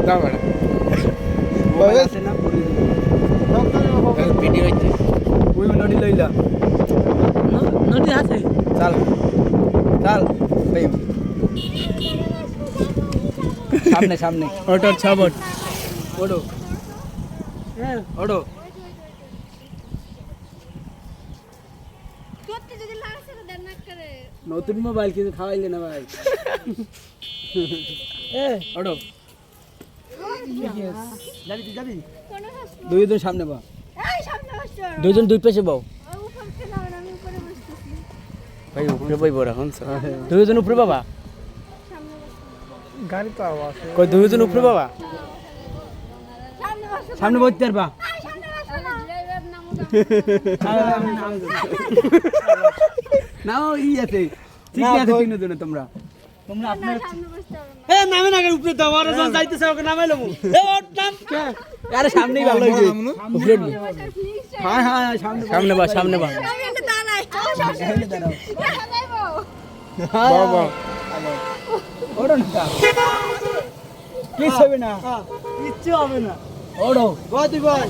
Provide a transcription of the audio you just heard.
দাও বড় মোবাইল আছে না ভিডিও হচ্ছে ওই নদী লইলা নদী আছে চল চল সামনে সামনে ওটার ছাবট ওড়ো হ্যাঁ ওড়ো নতুন মোবাইল কিন্তু খাওয়াইলে না ভাই ওড়ো যাবি দুইজন সামনে বা দুইজন দুই পাশে বাও ভাই উপরে বইব এখন দুইজন উপরে বাবা গাড়ি তো আছে কই দুইজন উপরে বাবা সামনে বসতে পারবা নাও ই আছে ঠিক আছে তিনজন তোমরা তোমরা আপনার এ নামে না উপরে দাও আর যখন যাইতেছ ওকে নামাই লমু এ ওর নাম আরে সামনেই ভালো হইছে উপরে নি হ্যাঁ হ্যাঁ সামনে সামনে বা আমি একটা দাঁড়াই দাঁড়াও বাবা ওড়ো না কি হবে না কিচ্ছু হবে না ওড়ো গতি বল